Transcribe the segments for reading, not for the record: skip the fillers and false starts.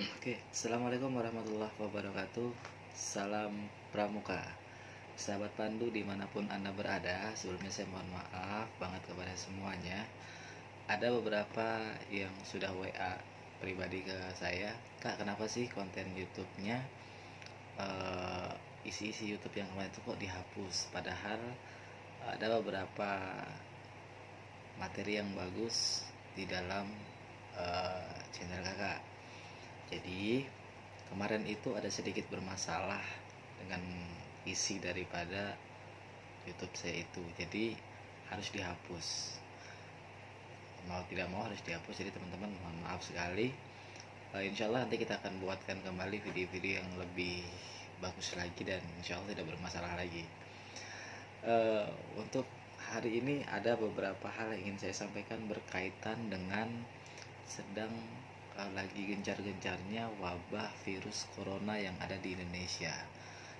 Oke, assalamualaikum warahmatullahi wabarakatuh. Salam Pramuka, sahabat Pandu dimanapun Anda berada. Sebelumnya saya mohon maaf banget kepada semuanya. Ada beberapa yang sudah WA pribadi ke saya, Kak, kenapa sih konten YouTube-nya isi-isi YouTube yang kemarin itu kok dihapus? Padahal ada beberapa materi yang bagus di dalam channel kakak. Jadi kemarin itu ada sedikit bermasalah dengan isi daripada YouTube saya itu, jadi harus dihapus. Mau tidak mau harus dihapus, jadi teman-teman mohon maaf sekali. Insya Allah nanti kita akan buatkan kembali video-video yang lebih bagus lagi dan insya Allah tidak bermasalah lagi. Untuk hari ini ada beberapa hal yang ingin saya sampaikan berkaitan dengan sedang lagi gencar-gencarnya wabah virus corona yang ada di Indonesia.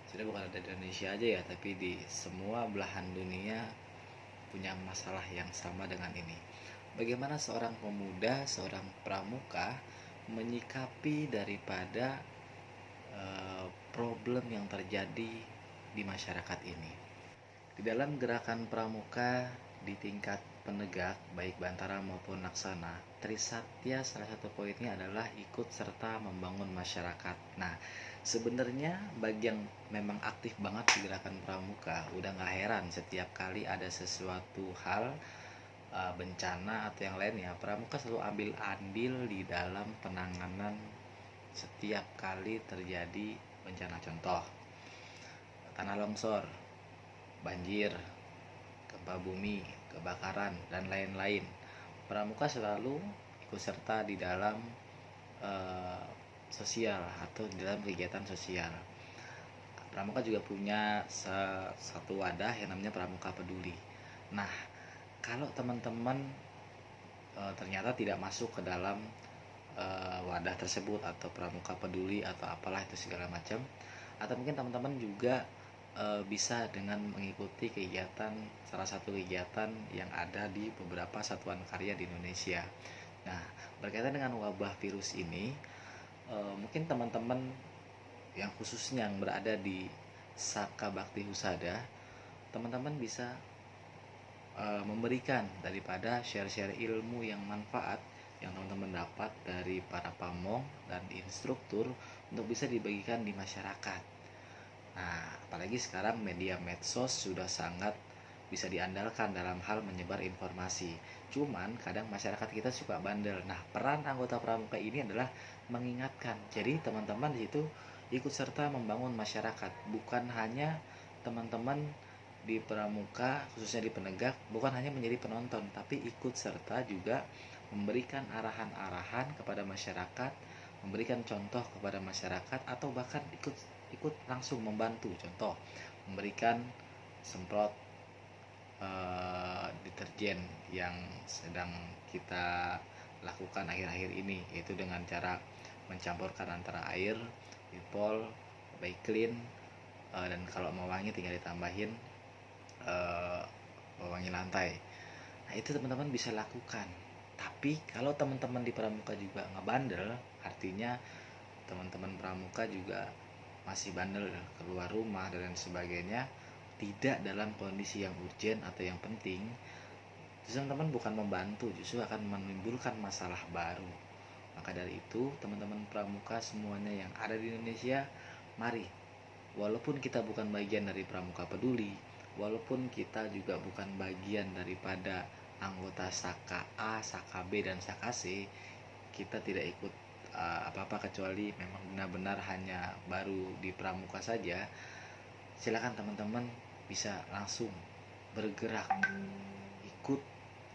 Sudah bukan ada di Indonesia aja ya, tapi di semua belahan dunia punya masalah yang sama dengan ini. Bagaimana seorang pemuda, seorang pramuka menyikapi daripada problem yang terjadi di masyarakat ini. Di dalam gerakan pramuka di tingkat penegak, baik Bantara maupun Laksana, Trisatya salah satu poinnya adalah ikut serta membangun masyarakat. Nah, sebenarnya bagi yang memang aktif banget di gerakan pramuka, udah gak heran setiap kali ada sesuatu hal bencana atau yang lainnya, pramuka selalu ambil andil di dalam penanganan setiap kali terjadi bencana. Contoh, tanah longsor, banjir, gempa bumi, kebakaran, dan lain-lain. Pramuka selalu ikut serta di dalam sosial atau di dalam kegiatan sosial. Pramuka juga punya satu wadah yang namanya Pramuka Peduli. Nah, kalau teman-teman ternyata tidak masuk ke dalam wadah tersebut atau Pramuka Peduli atau apalah itu segala macam, atau mungkin teman-teman juga bisa dengan mengikuti kegiatan, salah satu kegiatan yang ada di beberapa satuan karya di Indonesia. Nah, berkaitan dengan wabah virus ini, mungkin teman-teman yang khususnya yang berada di Saka Bakti Husada, teman-teman bisa memberikan daripada share-share ilmu yang manfaat yang teman-teman dapat dari para pamong dan instruktur untuk bisa dibagikan di masyarakat. Nah, apalagi sekarang media medsos sudah sangat bisa diandalkan dalam hal menyebar informasi. Cuman kadang masyarakat kita suka bandel. Nah, peran anggota pramuka ini adalah mengingatkan. Jadi teman-teman di situ ikut serta membangun masyarakat, bukan hanya teman-teman di pramuka, khususnya di penegak, bukan hanya menjadi penonton, tapi ikut serta juga memberikan arahan-arahan kepada masyarakat, memberikan contoh kepada masyarakat, atau bahkan ikut langsung membantu. Contoh, memberikan semprot deterjen yang sedang kita lakukan akhir-akhir ini, yaitu dengan cara mencampurkan antara air, Wipol, Baiklin, dan kalau mau wangi tinggal ditambahin pewangi lantai. Nah, itu teman-teman bisa lakukan. Tapi kalau teman-teman di pramuka juga ngebandel, artinya teman-teman pramuka juga masih bandel keluar rumah dan lain sebagainya, tidak dalam kondisi yang urgent atau yang penting, justru teman-teman bukan membantu, justru akan menimbulkan masalah baru. Maka dari itu, teman-teman pramuka semuanya yang ada di Indonesia, mari, walaupun kita bukan bagian dari Pramuka Peduli, walaupun kita juga bukan bagian daripada anggota Saka A, Saka B, dan Saka C, kita tidak ikut apa-apa kecuali memang benar-benar hanya baru di pramuka saja. Silakan teman-teman bisa langsung bergerak, ikut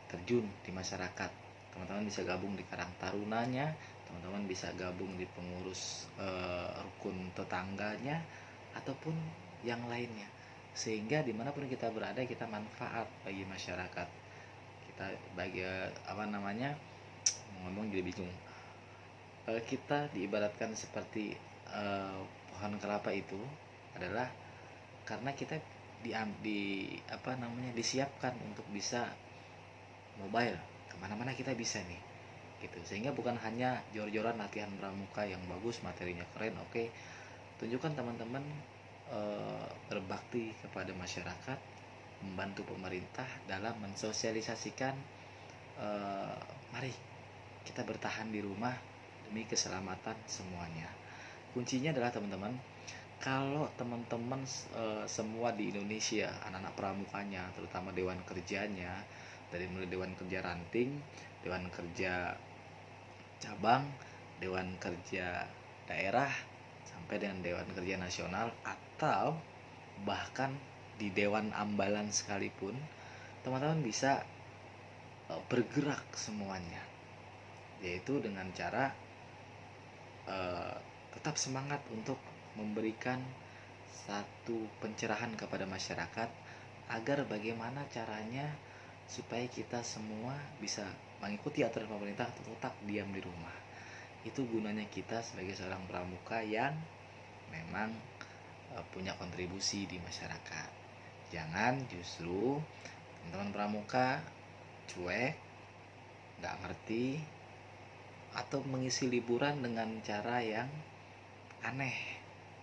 terjun di masyarakat. Teman-teman bisa gabung di Karang Tarunanya, teman-teman bisa gabung di pengurus rukun tetangganya, ataupun yang lainnya, sehingga dimanapun kita berada kita manfaat bagi masyarakat kita. Bagi ngomong jadi bingung. Kita diibaratkan seperti pohon kelapa itu adalah karena kita disiapkan untuk bisa mobile kemana-mana kita bisa nih. gitu. Sehingga bukan hanya jor-joran latihan pramuka yang bagus, materinya keren, oke. Tunjukkan teman-teman berbakti kepada masyarakat, membantu pemerintah dalam mensosialisasikan mari kita bertahan di rumah demi keselamatan semuanya. Kuncinya adalah teman-teman, kalau teman-teman semua di Indonesia, anak-anak pramukanya, terutama dewan kerjanya, dari mulai dewan kerja ranting, dewan kerja cabang, dewan kerja daerah, sampai dengan dewan kerja nasional, atau bahkan di dewan ambalan sekalipun, teman-teman bisa bergerak semuanya, yaitu dengan cara tetap semangat untuk memberikan satu pencerahan kepada masyarakat agar bagaimana caranya supaya kita semua bisa mengikuti aturan pemerintah untuk tetap diam di rumah. Itu gunanya kita sebagai seorang pramuka yang memang punya kontribusi di masyarakat. Jangan justru teman-teman pramuka cuek, nggak ngerti, atau mengisi liburan dengan cara yang aneh.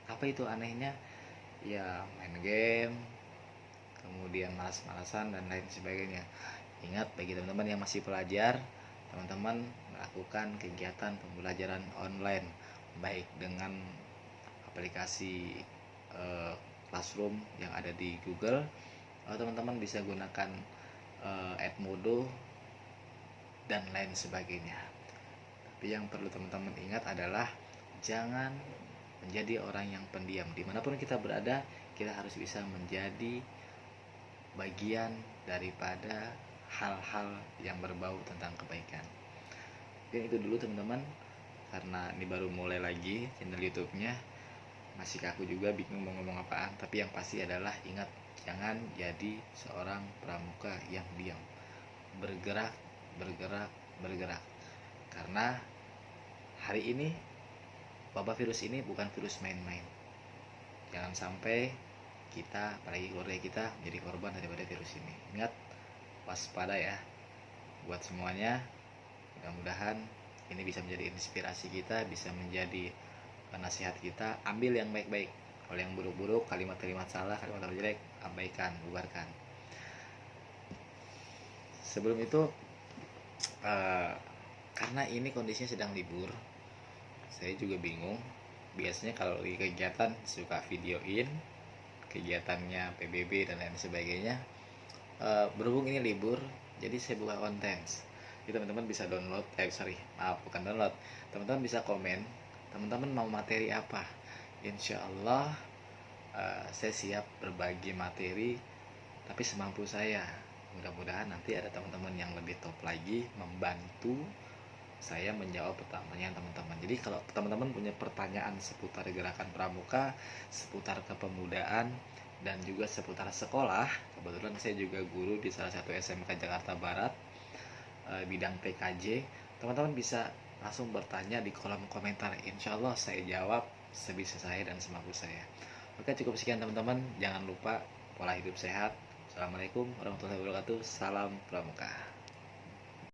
Apa itu anehnya? Ya main game, kemudian malas-malasan dan lain sebagainya. Ingat, bagi teman-teman yang masih pelajar, teman-teman melakukan kegiatan pembelajaran online, baik dengan aplikasi Classroom yang ada di Google, atau teman-teman bisa gunakan Edmodo dan lain sebagainya. Tapi yang perlu teman-teman ingat adalah jangan menjadi orang yang pendiam. Dimanapun kita berada, kita harus bisa menjadi bagian daripada hal-hal yang berbau tentang kebaikan. Mungkin itu dulu teman-teman, karena ini baru mulai lagi channel YouTube-nya, masih kaku juga, bingung mau ngomong apaan. Tapi yang pasti adalah ingat, jangan jadi seorang pramuka yang diam. Bergerak, bergerak, bergerak. Karena hari ini wabah virus ini bukan virus main-main. Jangan sampai kita, apalagi keluarga kita, menjadi korban daripada virus ini. Ingat, waspada ya buat semuanya. Mudah-mudahan ini bisa menjadi inspirasi kita, bisa menjadi nasihat kita. Ambil yang baik-baik, kalau yang buruk-buruk, kalimat-kalimat salah, kalimat jelek, abaikan, bubarkan. Sebelum itu, karena ini kondisinya sedang libur, saya juga bingung. Biasanya kalau di kegiatan suka videoin kegiatannya PBB dan lain sebagainya. Berhubung ini libur, jadi saya buka konten. Jadi teman-teman bisa download, bukan download, teman-teman bisa komen, teman-teman mau materi apa. Insya Allah saya siap berbagi materi, tapi semampu saya. Mudah-mudahan nanti ada teman-teman yang lebih top lagi membantu saya menjawab pertanyaan teman-teman. Jadi kalau teman-teman punya pertanyaan seputar gerakan pramuka, seputar kepemudaan, dan juga seputar sekolah, kebetulan saya juga guru di salah satu SMK Jakarta Barat, bidang PKJ, teman-teman bisa langsung bertanya di kolom komentar. Insya Allah saya jawab sebisa saya dan semampu saya. Oke, cukup sekian teman-teman. Jangan lupa pola hidup sehat. Assalamualaikum warahmatullahi wabarakatuh. Salam pramuka.